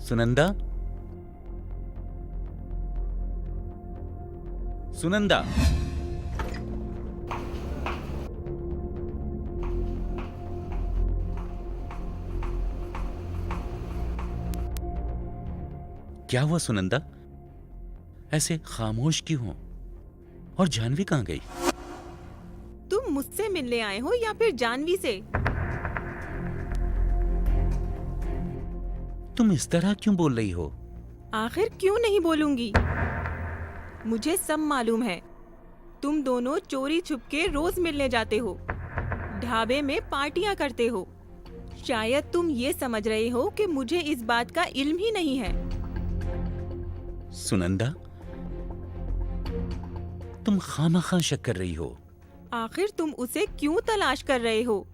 सुनंदा, सुनंदा। क्या हुआ सुनंदा? ऐसे खामोश क्यों हो? और जानवी कहाँ गई? तुम मुझसे मिलने आए हो या फिर जानवी से? तुम इस तरह क्यों बोल रही हो? आखिर क्यों नहीं बोलूंगी? मुझे सब मालूम है। तुम दोनों चोरी छुपके रोज मिलने जाते हो, ढाबे में पार्टियां करते हो। शायद तुम ये समझ रहे हो कि मुझे इस बात का इल्म ही नहीं है। सुनंदा, तुम खामखा शक कर रही हो। आखिर तुम उसे क्यों तलाश कर रहे हो?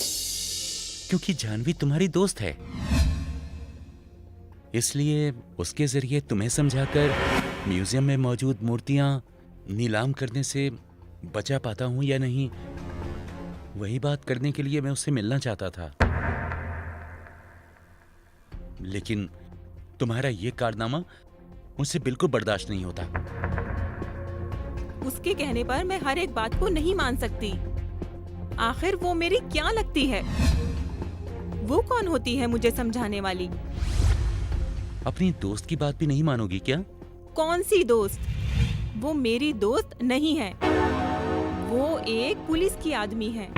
क्योंकि जानवी तुम्हारी दोस्त है, इसलिए उसके जरिए तुम्हें समझाकर म्यूजियम में मौजूद मूर्तियां नीलाम करने से बचा पाता हूं या नहीं, वही बात करने के लिए मैं उससे मिलना चाहता था। लेकिन तुम्हारा ये कारनामा मुझसे बिल्कुल बर्दाश्त नहीं होता। उसके कहने पर मैं हर एक बात को नहीं मान सकती। आखिर वो मेरी क्या लगती है? वो कौन होती है मुझे समझाने वाली? अपनी दोस्त की बात भी नहीं मानोगी क्या? कौन सी दोस्त? वो मेरी दोस्त नहीं है। वो एक पुलिस की आदमी है।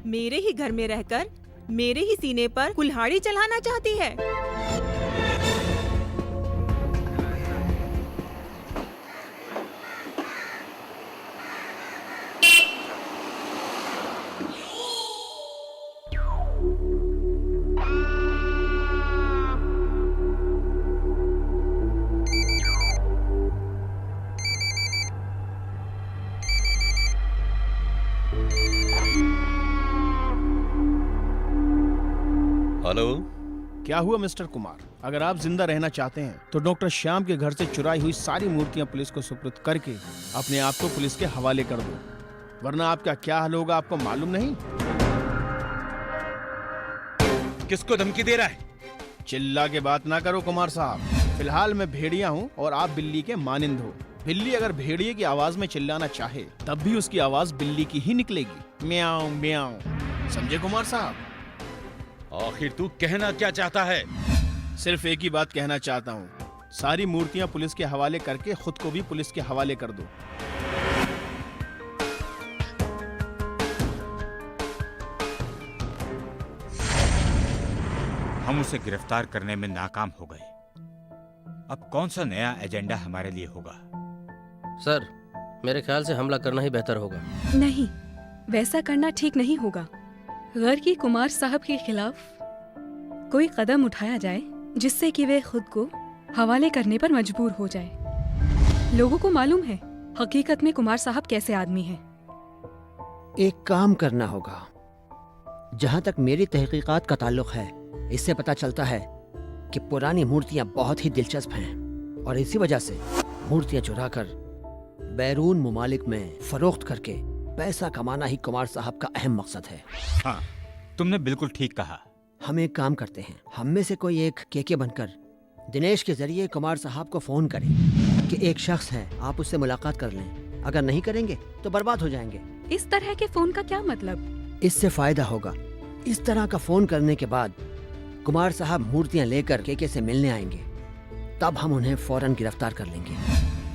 मेरे ही घर में रहकर मेरे ही सीने पर कुल्हाड़ी चलाना चाहती है। हेलो। क्या हुआ मिस्टर कुमार? अगर आप जिंदा रहना चाहते हैं तो डॉक्टर श्याम के घर से चुराई हुई सारी मूर्तियां पुलिस को सुपुर्द करके अपने आप को पुलिस के हवाले कर दो, वरना आपका क्या हाल होगा आपको मालूम नहीं। किसको धमकी दे रहा है? चिल्ला के बात ना करो कुमार साहब। फिलहाल मैं भेड़िया हूँ और आप बिल्ली के मानिंद हो। बिल्ली अगर भेड़िए की आवाज में चिल्लाना चाहे तब भी उसकी आवाज बिल्ली की ही निकलेगी, म्याऊं म्याऊं। समझे कुमार साहब? आखिर तू कहना क्या चाहता है? सिर्फ एक ही बात कहना चाहता हूँ, सारी मूर्तियां पुलिस के हवाले करके खुद को भी पुलिस के हवाले कर दो। हम उसे गिरफ्तार करने में नाकाम हो गए। अब कौन सा नया एजेंडा हमारे लिए होगा? सर, मेरे ख्याल से हमला करना ही बेहतर होगा। नहीं, वैसा करना ठीक नहीं होगा। गैर की कुमार साहब के खिलाफ कोई कदम उठाया जाए जिससे कि वे खुद को हवाले करने पर मजबूर हो जाए। लोगों को मालूम है हकीकत में कुमार साहब कैसे आदमी हैं। एक काम करना होगा। जहां तक मेरी तहकीकात का ताल्लुक है, इससे पता चलता है कि पुरानी मूर्तियां बहुत ही दिलचस्प हैं और इसी वजह से मूर्तियां चुराकर बैरून ममालिक में फरोख्त करके पैसा कमाना ही कुमार साहब का अहम मकसद है। हाँ, तुमने बिल्कुल ठीक कहा। हम एक काम करते हैं, हम में से कोई एक केके बनकर दिनेश के जरिए कुमार साहब को फोन करें कि एक शख्स है, आप उससे मुलाकात कर लें। अगर नहीं करेंगे तो बर्बाद हो जाएंगे। इस तरह के फोन का क्या मतलब? इससे फायदा होगा। इस तरह का फोन करने के बाद कुमार साहब मूर्तियां लेकर केके से मिलने आएंगे, तब हम उन्हें फौरन गिरफ्तार कर लेंगे।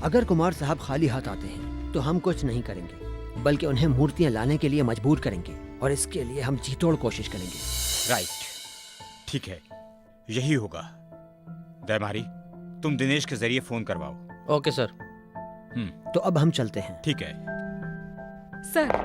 अगर कुमार साहब खाली हाथ आते हैं तो हम कुछ नहीं करेंगे, बल्कि उन्हें मूर्तियां लाने के लिए मजबूर करेंगे और इसके लिए हम जी तोड़ कोशिश करेंगे। राइट, ठीक है, यही होगा। दयमारी, तुम दिनेश के जरिए फोन करवाओ। Okay sir. तो अब हम चलते हैं। ठीक है सर,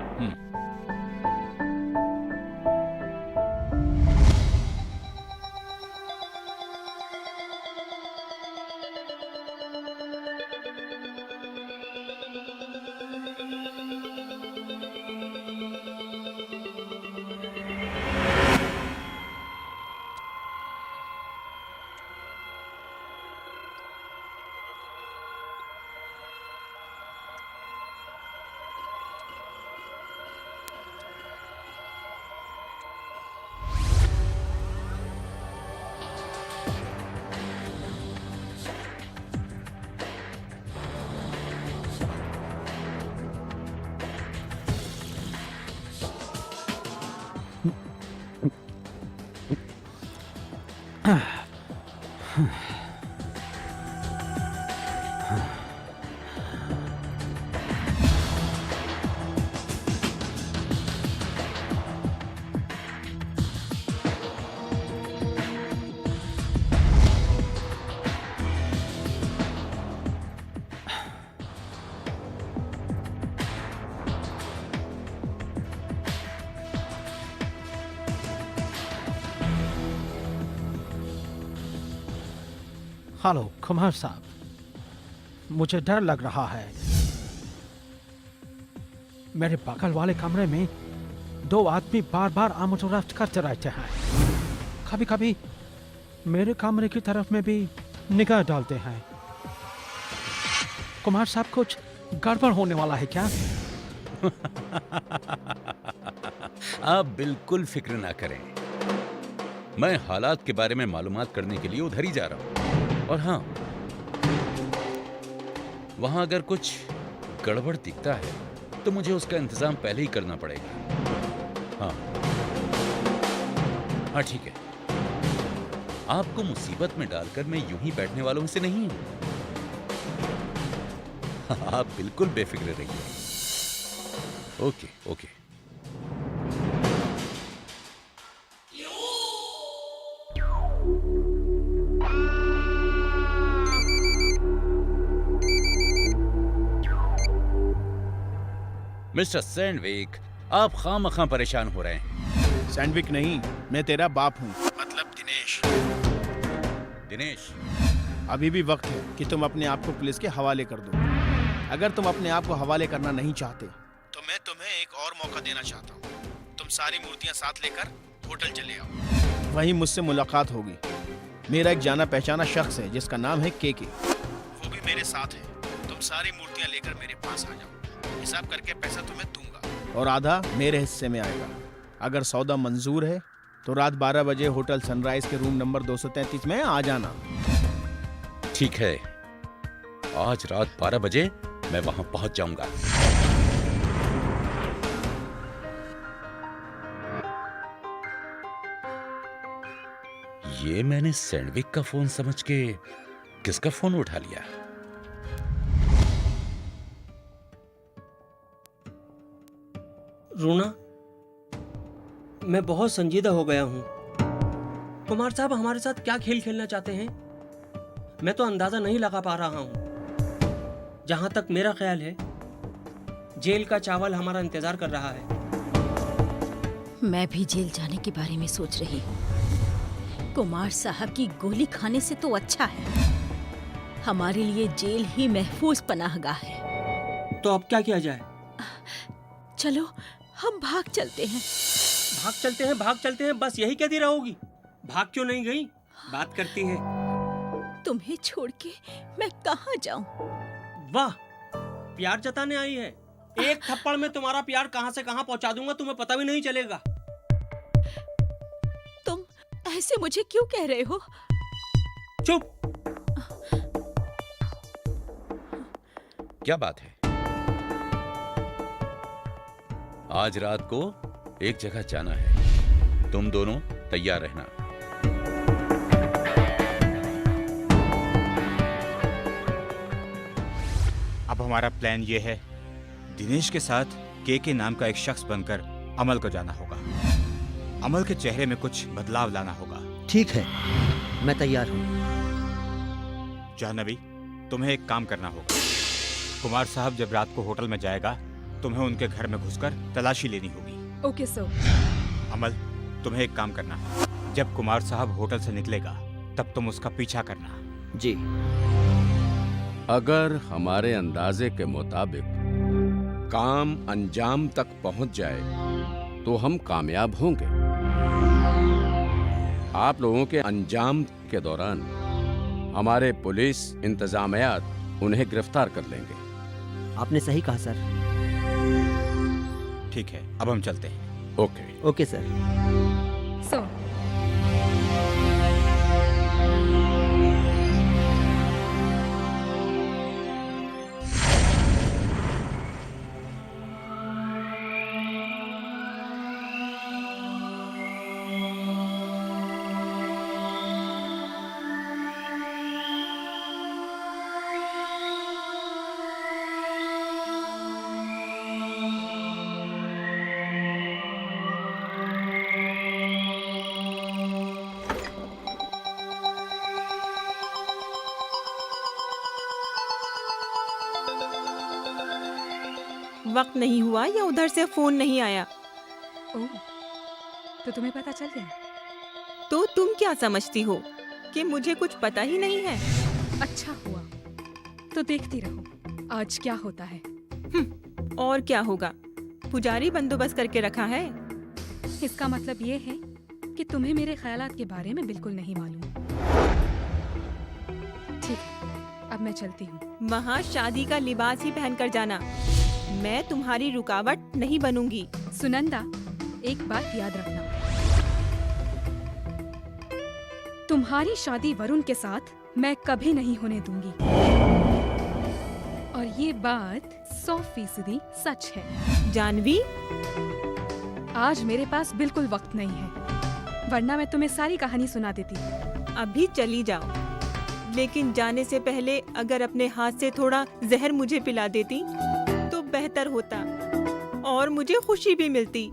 हेलो कुमार साहब, मुझे डर लग रहा है। मेरे बगल वाले कमरे में दो आदमी बार बार आमद और रफ्त करते रहते हैं। कभी कभी मेरे कमरे की तरफ में भी निगाह डालते हैं। कुमार साहब, कुछ गड़बड़ होने वाला है क्या? आप बिल्कुल फिक्र ना करें, मैं हालात के बारे में मालूमात करने के लिए उधर ही जा रहा हूं। और हाँ, वहां अगर कुछ गड़बड़ दिखता है तो मुझे उसका इंतजाम पहले ही करना पड़ेगा। हाँ ठीक है, आपको मुसीबत में डालकर मैं यूं ही बैठने वालों में से नहीं हूं। आप बिल्कुल बेफिक्र रहिए। Okay okay. मिस्टर सैंडविक, आप खामखा परेशान हो रहे हैं। सैंडविक नहीं, मैं तेरा बाप हूँ, मतलब दिनेश। दिनेश, अभी भी वक्त है कि तुम अपने आप को पुलिस के हवाले कर दो। अगर तुम अपने आप को हवाले करना नहीं चाहते तो मैं तुम्हें एक और मौका देना चाहता हूँ। तुम सारी मूर्तियाँ साथ लेकर होटल चले आओ, वहीं मुझसे मुलाकात होगी। मेरा एक जाना पहचाना शख्स है जिसका नाम है केके, वो भी मेरे साथ है। तुम सारी मूर्तियाँ लेकर मेरे पास आ जाओ, हिसाब करके पैसा तुम्हें दूंगा और आधा मेरे हिस्से में आएगा। अगर सौदा मंजूर है तो रात 12 बजे होटल सनराइज के रूम नंबर 233 में आ जाना। ठीक है, आज रात 12 बजे मैं वहां पहुंच जाऊंगा। ये मैंने सैंडविक का फोन समझ के किसका फोन उठा लिया? रूना, मैं बहुत संजीदा हो गया हूं। कुमार साहब हमारे साथ क्या खेल खेलना चाहते हैं, मैं तो अंदाजा नहीं लगा पा रहा हूं। जहां तक मेरा ख्याल है, जेल का चावल हमारा इंतजार कर रहा है। मैं भी जेल जाने के बारे में सोच रही हूँ। कुमार साहब की गोली खाने से तो अच्छा है हमारे लिए जेल ही महफूज पनाहगाह है। तो अब क्या किया जाए? चलो हम भाग चलते हैं। भाग चलते हैं, भाग चलते हैं, बस यही कहती रहोगी? भाग क्यों नहीं गई? बात करती है। तुम्हें छोड़ के मैं कहाँ जाऊं? वाह, प्यार जताने आई है। एक थप्पड़ में तुम्हारा प्यार कहां से कहां पहुंचा दूंगा, तुम्हें पता भी नहीं चलेगा। तुम ऐसे मुझे क्यों कह रहे हो? चुप। क्या बात है? आज रात को एक जगह जाना है, तुम दोनों तैयार रहना। अब हमारा प्लान ये है, दिनेश के साथ के नाम का एक शख्स बनकर अमल को जाना होगा। अमल के चेहरे में कुछ बदलाव लाना होगा। ठीक है, मैं तैयार हूँ। जाह्नवी, तुम्हें एक काम करना होगा। कुमार साहब जब रात को होटल में जाएगा, तुम्हें उनके घर में घुसकर तलाशी लेनी होगी। Okay sir. अमल, तुम्हें एक काम करना है। जब कुमार साहब होटल से निकलेगा, तब तुम उसका पीछा करना। जी। अगर हमारे अंदाजे के मुताबिक काम अंजाम तक पहुंच जाए तो हम कामयाब होंगे। आप लोगों के अंजाम के दौरान हमारे पुलिस इंतजामियात उन्हें गिरफ्तार कर लेंगे। आपने सही कहा सर। ठीक है, अब हम चलते हैं। Okay okay sir. सर, वक्त नहीं हुआ या उधर से फोन नहीं आया। ओह, तो तुम्हें पता चल गया? तो तुम क्या समझती हो कि मुझे कुछ पता ही नहीं है? अच्छा हुआ, तो देखती रहो आज क्या होता है। और क्या होगा? पुजारी बंदोबस्त करके रखा है। इसका मतलब ये है कि तुम्हें मेरे ख्यालात के बारे में बिल्कुल नहीं मालूम। ठीक है, अब मैं चलती हूँ। वहाँ शादी का लिबास ही पहनकर जाना। मैं तुम्हारी रुकावट नहीं बनूंगी। सुनंदा, एक बात याद रखना, तुम्हारी शादी वरुण के साथ मैं कभी नहीं होने दूंगी। और ये बात 100% सच है। जानवी, आज मेरे पास बिल्कुल वक्त नहीं है, वरना मैं तुम्हें सारी कहानी सुना देती। अभी चली जाओ, लेकिन जाने से पहले अगर अपने हाथ से थोड़ा जहर मुझे पिला देती तो बेहतर होता और मुझे खुशी भी मिलती।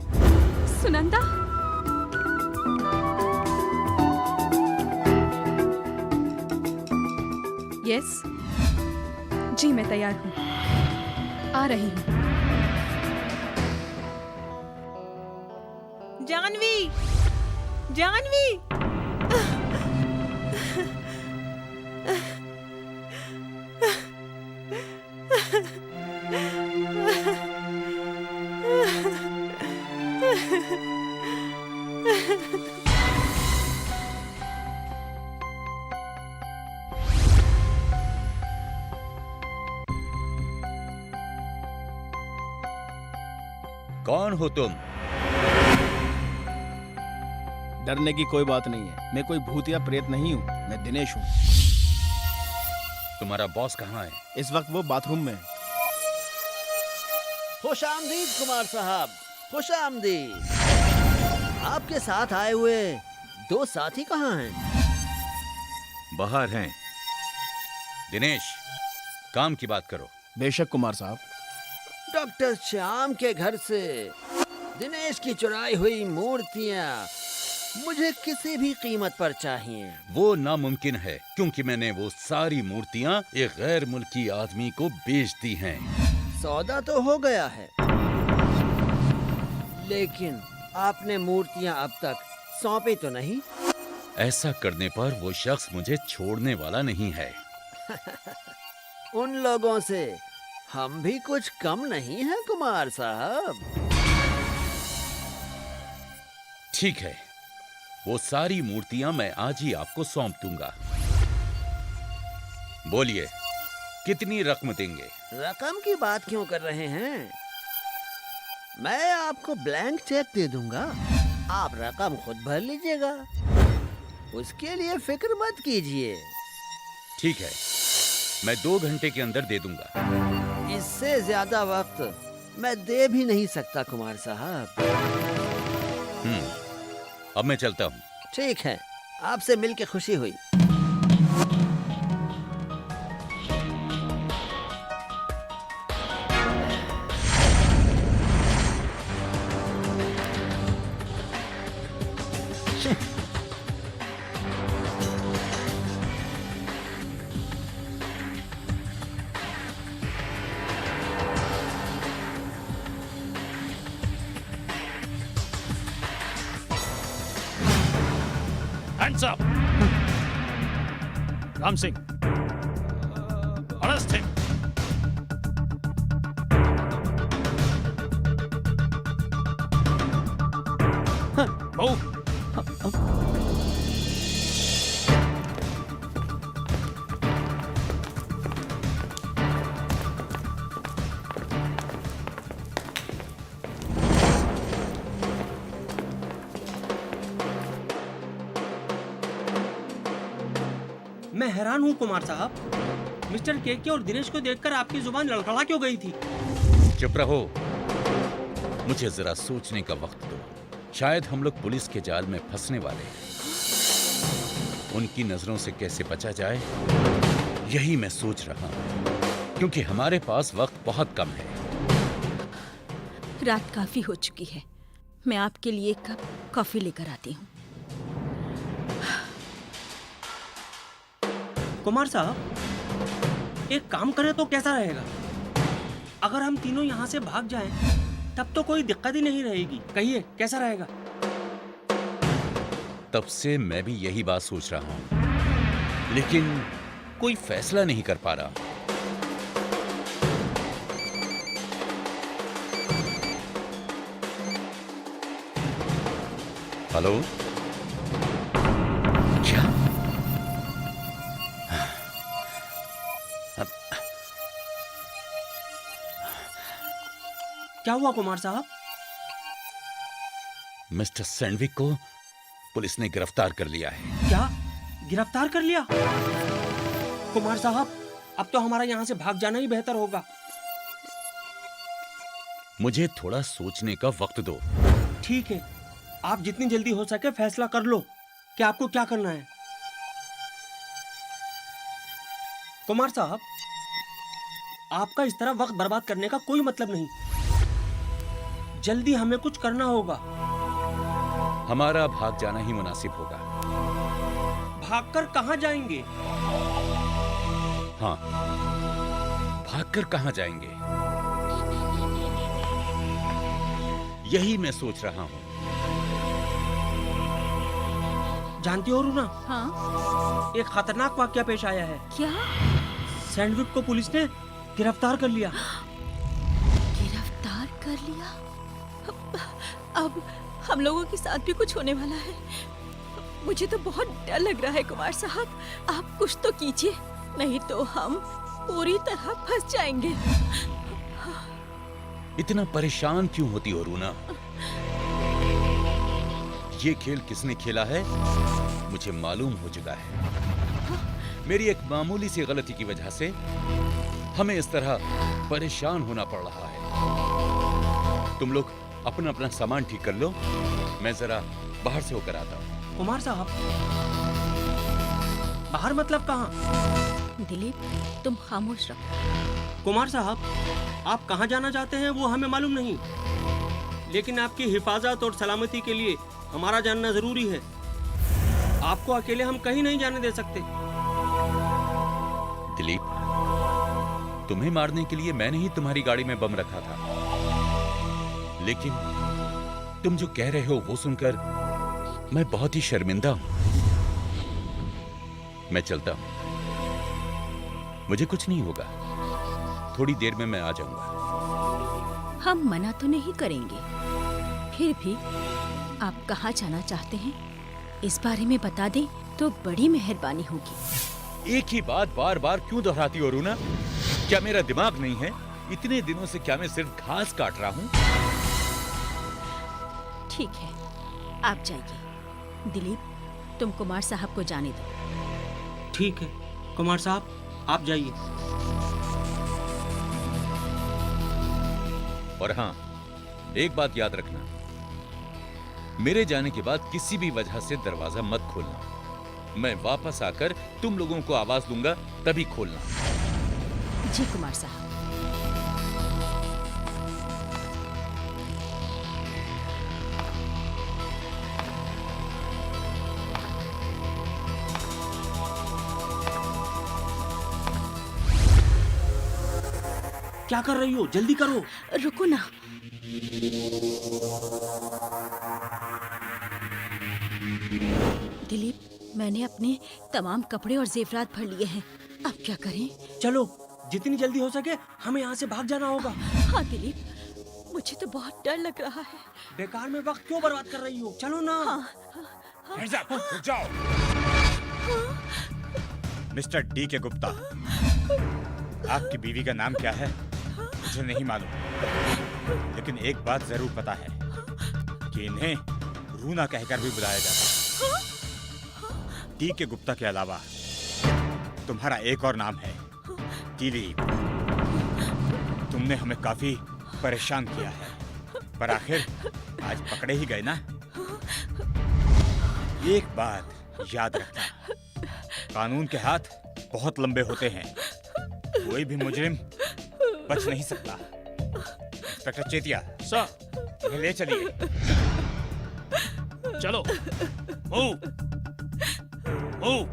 सुनंदा, यस जी, मैं तैयार हूँ, आ रही हूँ। जानवी, जानवी, कौन हो तुम? डरने की कोई बात नहीं है। मैं कोई भूत या प्रेत नहीं हूँ। मैं दिनेश हूँ। तुम्हारा बॉस कहाँ है? इस वक्त वो बाथरूम में है। खुश आमदीद कुमार साहब, खुश आमदीद। आपके साथ आए हुए दो साथी कहाँ हैं? बाहर हैं। दिनेश, काम की बात करो। बेशक कुमार साहब। डॉक्टर श्याम के घर से दिनेश की चुराई हुई मूर्तियाँ मुझे किसी भी कीमत पर चाहिए। वो नामुमकिन है, क्योंकि मैंने वो सारी मूर्तियाँ एक गैर मुल्की आदमी को बेच दी हैं। सौदा तो हो गया है, लेकिन आपने मूर्तियाँ अब तक सौंपी तो नहीं? ऐसा करने पर वो शख्स मुझे छोड़ने वाला नहीं है। उन लोगों से हम भी कुछ कम नहीं हैं कुमार साहब। ठीक है, वो सारी मूर्तियां मैं आज ही आपको सौंप दूंगा। बोलिए, कितनी रकम देंगे? रकम की बात क्यों कर रहे हैं? मैं आपको ब्लैंक चेक दे दूंगा, आप रकम खुद भर लीजिएगा। उसके लिए फिक्र मत कीजिए। ठीक है, मैं 2 घंटे के अंदर दे दूंगा। इससे ज्यादा वक्त मैं दे भी नहीं सकता कुमार साहब। अब मैं चलता हूँ। ठीक है, आपसे मिलके खुशी हुई। Hands up! Ram Singh, arrest him! Move! मैं हैरान हूँ कुमार साहब, मिस्टर केके और दिनेश को देखकर आपकी जुबान लड़खड़ा क्यों गई थी? चुप रहो, मुझे जरा सोचने का वक्त दो। शायद हम लोग पुलिस के जाल में फंसने वाले हैं। उनकी नजरों से कैसे बचा जाए, यही मैं सोच रहा हूँ, क्योंकि हमारे पास वक्त बहुत कम है। रात काफी हो चुकी है, मैं आपके लिए एक कप कॉफी लेकर आती हूँ। कुमार साहब, एक काम करें तो कैसा रहेगा? अगर हम तीनों यहाँ से भाग जाएं, तब तो कोई दिक्कत ही नहीं रहेगी। कहिए कैसा रहेगा? तब से मैं भी यही बात सोच रहा हूं, लेकिन कोई फैसला नहीं कर पा रहा। हेलो, क्या? क्या हुआ कुमार साहब? मिस्टर सैंडविक को पुलिस ने गिरफ्तार कर लिया है। क्या गिरफ्तार कर लिया? कुमार साहब, अब तो हमारा यहाँ से भाग जाना ही बेहतर होगा। मुझे थोड़ा सोचने का वक्त दो। ठीक है, आप जितनी जल्दी हो सके फैसला कर लो कि आपको क्या करना है। कुमार साहब, आपका इस तरह वक्त बर्बाद करने का कोई मतलब नहीं। जल्दी हमें कुछ करना होगा। हमारा भाग जाना ही मुनासिब होगा। भागकर कहाँ जाएंगे? हाँ, भागकर कहाँ जाएंगे, यही मैं सोच रहा हूँ। जानती हो रूना, हाँ? एक खतरनाक वाकया पेश आया है। क्या? सैंडविक को पुलिस ने गिरफ्तार कर लिया। गिरफ्तार कर लिया? अब हम लोगों के साथ भी कुछ होने वाला है। मुझे तो बहुत डर लग रहा है कुमार साहब, आप कुछ तो कीजिए, नहीं तो हम पूरी तरह फंस जाएंगे। इतना परेशान क्यों होती हो रूना? ये खेल किसने खेला है मुझे मालूम हो चुका है। मेरी एक मामूली सी गलती की वजह से हमें इस तरह परेशान होना पड़ रहा है। तुम लोग अपना अपना सामान ठीक कर लो, मैं जरा बाहर से होकर आता हूँ। कुमार साहब, बाहर मतलब कहाँ? दिलीप, तुम खामोश रहो। कुमार साहब, आप कहाँ जाना चाहते हैं वो हमें मालूम नहीं, लेकिन आपकी हिफाजत और सलामती के लिए हमारा जानना जरूरी है। आपको अकेले हम कहीं नहीं जाने दे सकते। दिलीप, तुम्हें मारने के लिए मैंने ही तुम्हारी गाड़ी में बम रखा था, लेकिन तुम जो कह रहे हो वो सुनकर मैं बहुत ही शर्मिंदा हूं। मैं चलता हूं, मुझे कुछ नहीं होगा, थोड़ी देर में मैं आ जाऊंगा। हम मना तो नहीं करेंगे, फिर भी आप कहाँ जाना चाहते हैं इस बारे में बता दें तो बड़ी मेहरबानी होगी। एक ही बात बार बार क्यों दोहराती हो रूना? क्या मेरा दिमाग नहीं है? इतने दिनों से क्या मैं सिर्फ घास काट रहा हूँ? ठीक है, आप जाइए। दिलीप, तुम कुमार साहब को जाने दो। ठीक है कुमार साहब, आप जाइए। और हाँ, एक बात याद रखना, मेरे जाने के बाद किसी भी वजह से दरवाजा मत खोलना। मैं वापस आकर तुम लोगों को आवाज दूंगा, तभी खोलना। जी कुमार साहब। क्या कर रही हो? जल्दी करो। रुको ना। दिलीप, मैंने अपने तमाम कपड़े और जेवरात भर लिए हैं, अब क्या करें? चलो, जितनी जल्दी हो सके हमें यहाँ से भाग जाना होगा। हाँ दिलीप, मुझे तो बहुत डर लग रहा है। बेकार में वक्त क्यों बर्बाद कर रही हो? चलो ना। हाँ, मिर्जा, रुक जाओ। मिस्टर डी के गुप्ता, आपकी बीवी का नाम क्या है मुझे नहीं मालूम, लेकिन एक बात जरूर पता है कि इन्हें रूना कहकर भी बुलाया जाता है। डी के गुप्ता के अलावा तुम्हारा एक और नाम है, दिलीप। तुमने हमें काफी परेशान किया है, पर आखिर आज पकड़े ही गए ना। एक बात याद रखना, कानून के हाथ बहुत लंबे होते हैं, कोई भी मुजरिम बच नहीं सकता। इंस्पेक्टर चेतिया, सर, इन्हें ले चलिए। चलो। Move, move.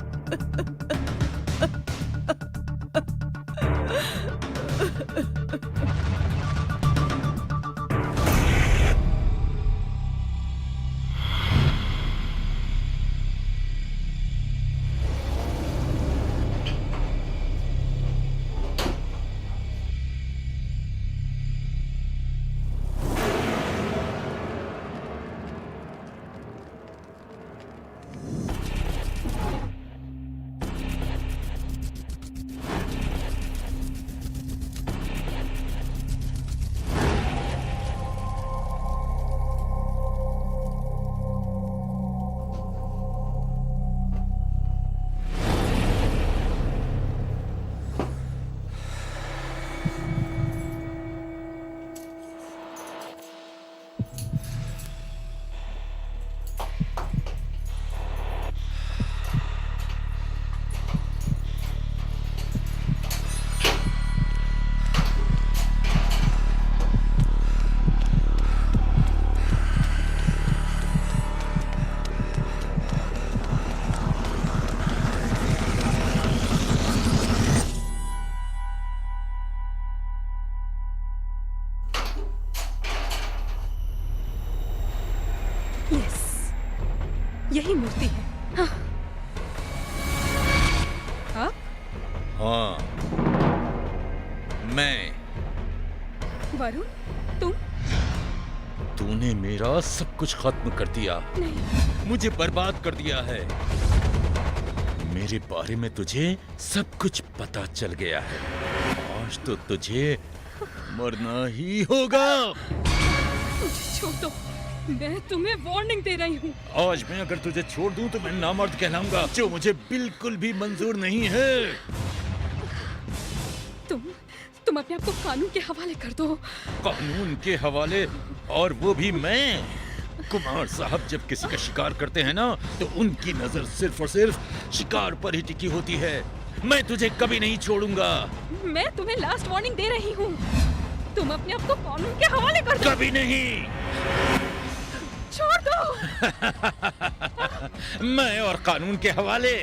हाँ, मैं। वरुण, तुम? तूने मेरा सब कुछ खत्म कर दिया। नहीं। मुझे बर्बाद कर दिया है। मेरे बारे में तुझे सब कुछ पता चल गया है। आज तो तुझे मरना ही होगा। मुझे छोड़ दो, मैं तुम्हें वार्निंग दे रही हूँ। आज मैं अगर तुझे छोड़ दूं तो मैं नामर्द कहलाऊंगा, जो मुझे बिल्कुल भी मंजूर नहीं है। तुम अपने आप को कानून के हवाले कर दो। कानून के हवाले? और वो भी मैं? कुमार साहब जब किसी का शिकार करते हैं ना, तो उनकी नजर सिर्फ और सिर्फ शिकार पर ही टिकी होती है। मैं तुझे कभी नहीं छोड़ूंगा। मैं तुम्हें लास्ट वार्निंग दे रही हूँ। तुम अपने आप को कानून के हवाले कर दो। कभी नहीं। छोड़ दो। मैं और कानून के हवाले।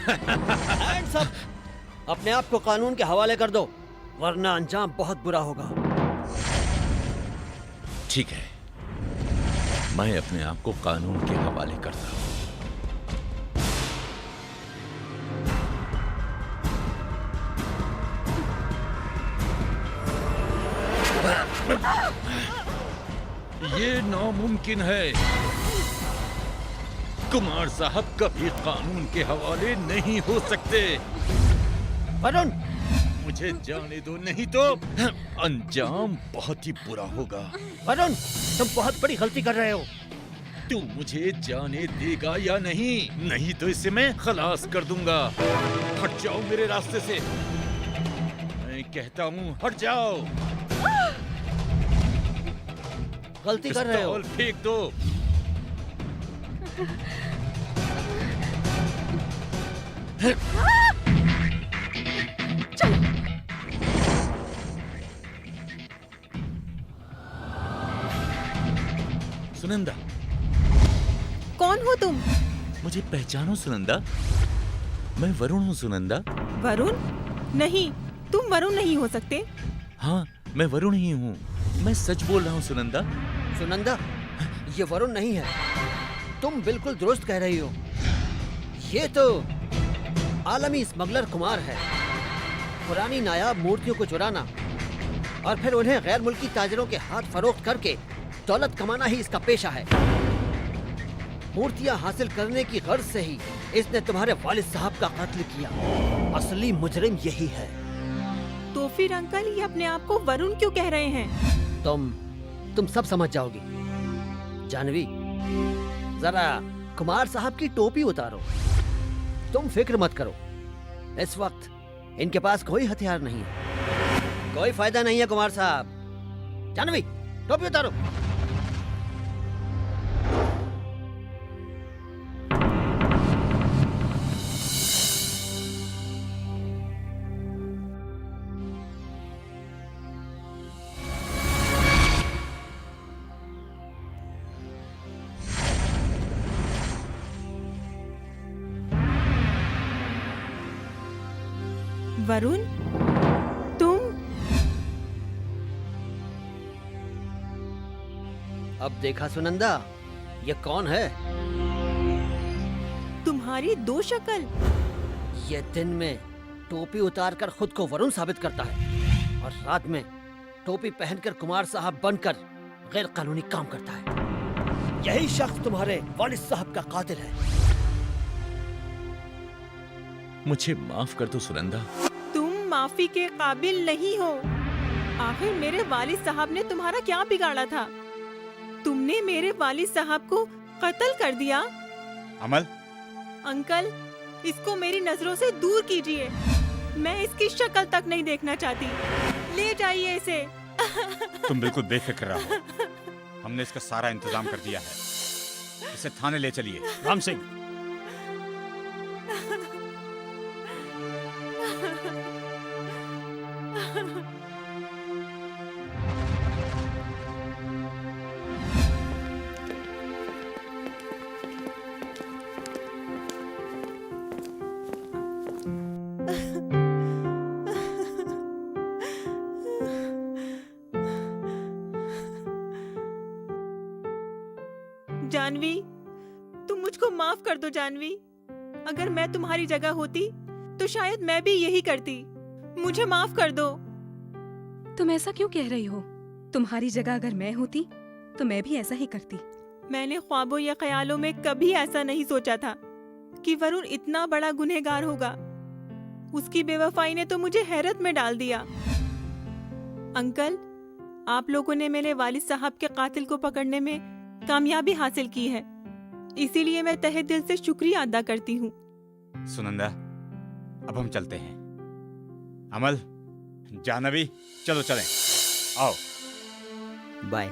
Hands up! अपने आप को कानून के हवाले कर दो, वरना अंजाम बहुत बुरा होगा। ठीक है, मैं अपने आप को कानून के हवाले करता हूँ। ये नामुमकिन है। कुमार साहब कभी कानून के हवाले नहीं हो सकते। वरुण, मुझे जाने दो, नहीं तो अंजाम बहुत ही बुरा होगा। वरुण, तुम बहुत बड़ी गलती कर रहे हो। तू मुझे जाने देगा या नहीं? नहीं तो इसे मैं खलास कर दूंगा। हट जाओ मेरे रास्ते से। मैं कहता हूँ हट जाओ। गलती कर रहे हो। पिस्तौल फेंक दो। सुनंदा, कौन हो तुम? मुझे पहचानो सुनंदा। मैं वरुण हूँ सुनंदा। वरुण? नहीं, तुम वरुण नहीं हो सकते। हाँ, मैं वरुण ही हूँ। मैं सच बोल रहा हूँ सुनंदा। सुनंदा, ये वरुण नहीं है। तुम बिल्कुल दुरुस्त कह रही हो। ये तो आलमी स्मगलर कुमार है। पुरानी नायाब मूर्तियों को चुराना और फिर उन्हें गैर मुल्की ताजरों के हाथ फरोख्त करके दौलत कमाना ही इसका पेशा है। मूर्तियां हासिल करने की गर्ज से ही इसने तुम्हारे वालिद साहब का कत्ल किया। असली मुजरिम यही है। तो फिर अंकल ये अपने आप को वरुण क्यों कह रहे हैं? तुम सब समझ जाओगी। जानवी, जरा कुमार साहब की टोपी उतारो। तुम फिक्र मत करो, इस वक्त इनके पास कोई हथियार नहीं है। कोई फायदा नहीं है कुमार साहब। जानवी, टोपी उतारो। वरुण, तुम? अब देखा सुनंदा, ये कौन है? तुम्हारी दो शक्ल। ये दिन में टोपी उतारकर खुद को वरुण साबित करता है और रात में टोपी पहनकर कुमार साहब बनकर गैर कानूनी काम करता है। यही शख्स तुम्हारे वालिद साहब का कातिल है। मुझे माफ कर दो सुनंदा। तुम माफी के काबिल नहीं हो। आखिर मेरे वालिद साहब ने तुम्हारा क्या बिगाड़ा था? तुमने मेरे वालिद साहब को कत्ल कर दिया। अमल, अंकल, इसको मेरी नजरों से दूर कीजिए। मैं इसकी शक्ल तक नहीं देखना चाहती। ले जाइए इसे। तुम बिल्कुल बेफिक्र रहो। हमने इसका सारा इंतजाम कर दिया है। इसे थाने ले चलिए। राम सिंह, जानवी, तुम मुझको माफ कर दो जानवी। अगर मैं तुम्हारी जगह होती तो शायद मैं भी यही करती। मुझे माफ कर दो। तुम ऐसा क्यों कह रही हो? तुम्हारी जगह अगर मैं होती तो मैं भी ऐसा ही करती। मैंने ख्वाबों या ख्यालों में कभी ऐसा नहीं सोचा था कि वरुण इतना बड़ा गुनहगार होगा। उसकी बेवफाई ने तो मुझे हैरत में डाल दिया। अंकल, आप लोगों ने मेरे वालिद साहब के कातिल को पकड़ने में कामयाबी हासिल की है, इसीलिए मैं तहे दिल से शुक्रिया अदा करती हूँ। सुनंदा, अब हम चलते हैं। अमल, जाह्नवी, चलो चलें। आओ। बाय।